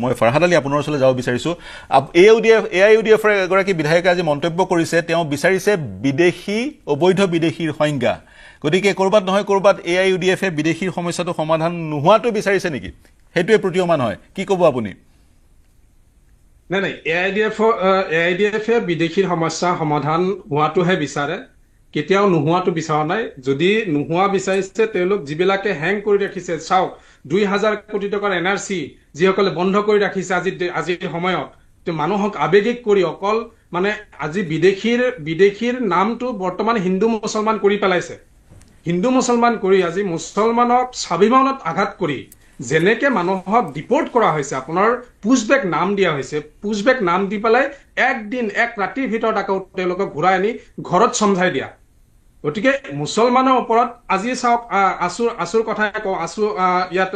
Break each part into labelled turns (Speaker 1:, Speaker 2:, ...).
Speaker 1: মই ফৰহাদ আলী আপোনাৰ ওচৰলৈ যাব বিচাৰিছোঁ AIUDF এগৰাকী বিধায়কে আজি মন্তব্য কৰিছে তেওঁ বিচাৰিছে বিদেশী অবৈধ বিদেশীৰ সংজ্ঞা গতিকে কৰবাত নহয় কৰবাত AIUDF এ বিদেশীৰ সমস্যাটো সমাধান নোহোৱাটো বিচাৰিছে নেকি হেতুৱে প্ৰতীয়মান হয় কি ক'ব আপুনি
Speaker 2: নাই নাই AIUDF এ বিদেশীৰ সমস্যা সমাধান হোৱাটোহে বিচাৰে কেতিয়াও নোহোৱাটো বিচৰা নাই যদি নোহোৱা বিচাৰিছে তেওঁলোক যিবিলাকে হেং কৰি ৰাখিছে চাওক 2000 কোটি টকাৰ NRC যিসকলে বন্ধ কৰি ৰাখিছে আজিৰ সময়ত মানুহক আবেগিক কৰি অকল মানে আজি বিদেশীৰ নামটো বৰ্তমান হিন্দু মুছলমান কৰি পেলাইছে হিন্দু মুছলমান কৰি আজি মুছলমানক স্বাভিমানত আঘাত কৰি যেনেকে মানুহক ডিপোৰ্ট কৰা হৈছে আপোনাৰ পুশবেক নাম দিয়া হৈছে পুশবেক নাম দি পেলাই একদিন এক ৰাতিৰ ভিতৰত আকৌ তেওঁলোকক ঘূৰাই আনি ঘৰত সমঝাই দিয়া গতিকে মুছলমানৰ ওপৰত আজি চাওক আসুৰ কথাই কওঁ আসু ইয়াত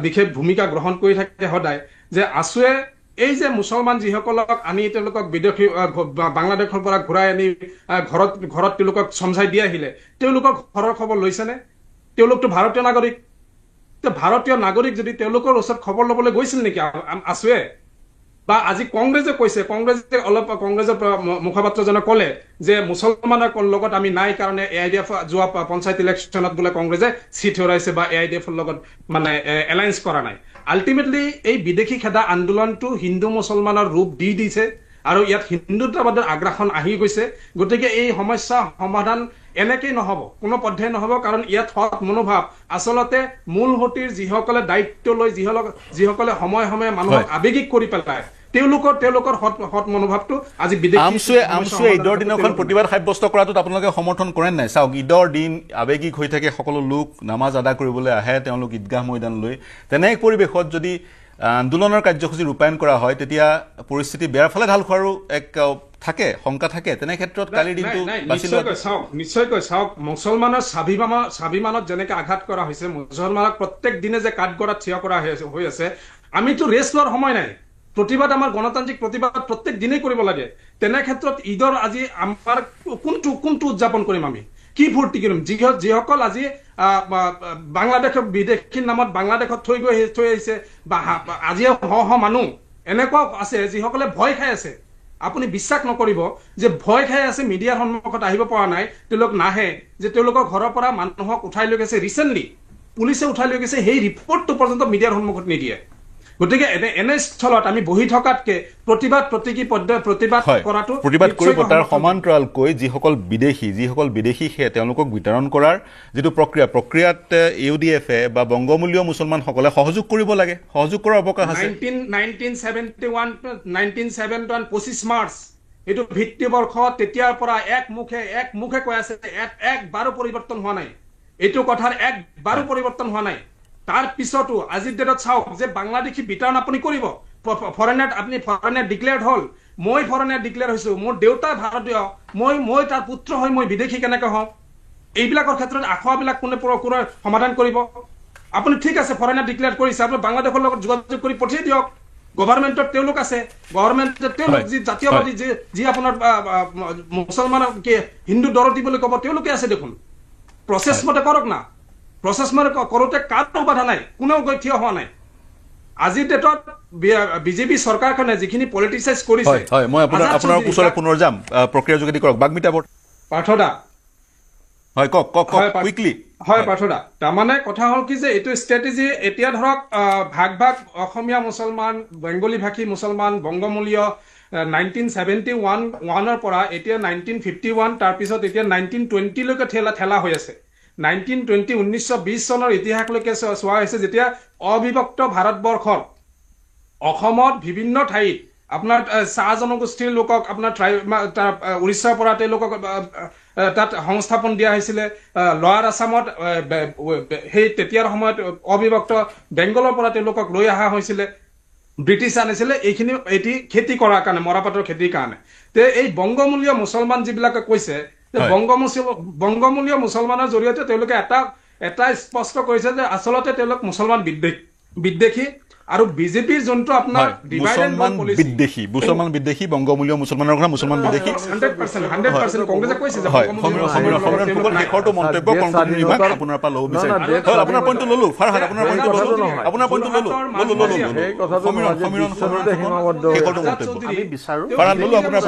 Speaker 2: বিশেষ ভূমিকা গ্ৰহণ কৰি থাকে সদায় যে আসুৱে এই যে মুছলমান যিসকলক আনি তেওঁলোকক বিদেশী বাংলাদেশৰ পৰা ঘূৰাই আনি ঘৰত তেওঁলোকক সমঝাই দি আহিলে তেওঁলোকক ঘৰৰ খবৰ লৈছেনে তেওঁলোকতো ভাৰতীয় নাগৰিক ভাৰতীয় নাগৰিক যদি তেওঁলোকৰ ওচৰত খবৰ ল'বলৈ গৈছিল নেকি আসুৱে বা আজি কংগ্ৰেছে কৈছে কংগ্ৰেছৰ মুখপাত্ৰজনে ক'লে যে মুছলমানৰ লগত আমি নাই কাৰণে AIUDF যোৱা পঞ্চায়ত ইলেকশ্যনত বোলে কংগ্ৰেছে চিট হেৰাইছে বা AIUDFৰ লগত মানে এলায়েন্স কৰা নাই আল্টিমেটলি এই বিদেশী খেদা আন্দোলনটো হিন্দু মুছলমানৰ ৰূপ দি দিছে আৰু ইয়াত হিন্দুত্ববাদৰ আগ্ৰাসন আহি গৈছে গতিকে এই সমস্যা সমাধান এনেকৈ নহব কোনো পদ্ধতি নহব কাৰণ ইয়াত হক মনোভাৱ আসলতে মূল হতিৰ যিসকলে দায়িত্ব লৈ যিসকলে সময় মানুহক আবেগিক কৰি পেলায় তেওঁলোকৰ হত মনোভাৱটো আজি
Speaker 1: আমছুৱে ঈদৰ দিনাখন প্ৰতিবাদ সাব্যস্ত কৰাটোত আপোনালোকে সমৰ্থন কৰে নাই চাওক ঈদৰ দিন আবেগিক হৈ থাকে সকলো লোক নামাজ আদা কৰিবলৈ আহে তেওঁলোক ঈদগাহ ময়দানলৈ তেনে এক পৰিৱেশত যদি আন্দোলনৰ কাৰ্যসূচী ৰূপায়ণ কৰা হয় তেতিয়া পৰিস্থিতি বেয়াৰ ফালে ঢাল খোৱাৰো এক থাকে শংকা থাকে তেনে ক্ষেত্ৰত কালিৰ দিনটো
Speaker 2: নিশ্চয়কৈ চাওক মুছলমানৰ স্বাভিমানত যেনেকৈ আঘাত কৰা হৈছে মুছলমানক প্ৰত্যেক দিনে যে কাঠগড়াত থিয় কৰা হৈ আছে আমিতো ৰেষ্ট লোৱাৰ সময় নাই প্ৰতিবাদ আমাৰ গণতান্ত্ৰিক প্ৰতিবাদ প্ৰত্যেক দিনেই কৰিব লাগে তেনে ক্ষেত্ৰত ঈদৰ আজি আমাৰ কোনটো উদযাপন কৰিম আমি কি ফূৰ্তি কৰিম যিসকল আজি বাংলাদেশৰ বিদেশীৰ নামত বাংলাদেশত থৈ আহিছে বা আজি মানুহ এনেকুৱা আছে যিসকলে ভয় খাই আছে আপুনি বিশ্বাস নকৰিব যে ভয় খাই আছে মিডিয়াৰ সন্মুখত আহিব পৰা নাই তেওঁলোক নাহে যে তেওঁলোকৰ ঘৰৰ পৰা মানুহক উঠাই লৈ গৈছে ৰিসেন্টলি পুলিচে উঠাই লৈ গৈছে সেই ৰিপৰ্টটো পৰ্যন্ত মিডিয়াৰ সন্মুখত নিদিয়ে গতিকে এনে স্থলত আমি বহি থকাতকে প্ৰতিবাদ কৰাটো
Speaker 1: প্ৰতিবাদ কৰিব তাৰ সমান্তৰালকৈ যিসকল বিদেশী তেওঁলোকক বিতৰণ কৰাৰ যিটো প্ৰক্ৰিয়াত AIUDF বা বংগমূলীয় মুছলমানসকলে সহযোগ কৰিব লাগে সহযোগ কৰাৰ অৱকাশ আছে
Speaker 2: 1971 25 মাৰ্চ এটো ভিত্তিবৰ্ষ তেতিয়াৰ পৰা এক মুখে কৈ আছে একবাৰো পৰিৱৰ্তন হোৱা নাই এটো কথাৰ একবাৰো পৰিৱৰ্তন হোৱা নাই তাৰ পিছতো আজিৰ ডেটত চাওক যে বাংলাদেশী বিতৰণ আপুনি কৰিব ফৰেনাৰ ডিক্লেয়াৰ্ড হল মই ফৰেনাৰ ডিক্লেয়াৰ হৈছো মোৰ দেউতা ভাৰতীয় মই তাৰ পুত্ৰ হৈ মই বিদেশী কেনেকৈ হওঁ এইবিলাকৰ ক্ষেত্ৰত আখোৱাবিলাক কোনে সমাধান কৰিব আপুনি ঠিক আছে ফৰেনাৰ ডিক্লেয়াৰ কৰিছে আপুনি বাংলাদেশৰ লগত যোগাযোগ কৰি পঠিয়াই দিয়ক গভৰ্ণমেণ্টত তেওঁলোক আছে গভৰ্ণমেণ্টত তেওঁলোক যি জাতীয়বাদী যি আপোনাৰ মুছলমানক হিন্দু দৰদি বুলি ক'ব তেওঁলোকে আছে দেখোন প্ৰচেছ মতে কৰক না প্ৰচেছ মানে কৰোতে কাৰো বাধা নাই কোনেও গৈ থিয় হোৱা নাই আজিৰ ডেটত বিজেপি চৰকাৰখনে যিখিনি পলিটিচাইজ কৰিছে
Speaker 1: হয় মই আপোনাৰ ওচৰলৈ পুনৰ যাম প্ৰক্ৰিয়া যোগেদি কৰক বাগমিতা
Speaker 2: পাৰ্থদা
Speaker 1: হয় কক কুইকলি
Speaker 2: হয় পাৰ্থদা তাৰমানে কথা হ'ল কি যে এইটো ষ্ট্ৰেটেজি এতিয়া ধৰক ভাগ অসমীয়া মুছলমান বেংগলী ভাষী মুছলমান বংগমূলীয় 1971 পৰা এতিয়া 1951 তাৰ পিছত এতিয়া 1920 লৈকে ঠেলা হৈ আছে 1920 চনৰ ইতিহাসলৈকে চোৱা হৈছে যেতিয়া অবিভক্ত ভাৰতবৰ্ষৰ অসমত বিভিন্ন ঠাইত আপোনাৰ চাহ জনগোষ্ঠীৰ লোকক আপোনাৰ উৰিষ্যাৰ পৰা তেওঁলোকক তাত সংস্থাপন দিয়া হৈছিলে লৱাৰ আসামত সেই তেতিয়াৰ সময়ত অবিভক্ত বেংগলৰ পৰা তেওঁলোকক লৈ অহা হৈছিলে ব্ৰিটিছ আনিছিলে এটি খেতি কৰাৰ কাৰণে মৰাপাটৰ খেতিৰ কাৰণে তে এই বংগমূলীয় মুছলমান যিবিলাকে কৈছে বংগমূলীয় মুছলমানৰ জৰিয়তে তেওঁলোকে এটা স্পষ্ট কৰিছে যে আচলতে তেওঁলোক মুছলমান বিদ্বেষী আৰু বিজেপিৰ যোনটো আপোনাৰ
Speaker 1: মুছলমান বিদ্বেষী বংগমূলীয় মুছলমানৰ কথা মুছলমান বিদ্বেষী
Speaker 2: 100% কংগ্ৰেছে কৈছে যে
Speaker 1: শেষৰটো মন্তব্য আপোনাৰ পৰা ল'ব বিচাৰিম আপোনাৰ পইণ্টটো ল'লো ফাৰহাদ আপোনাৰ পইণ্টটো ল'লো সমীৰণ শেষৰটো মন্তব্য ফাৰহাদ ল'লো আপোনাৰ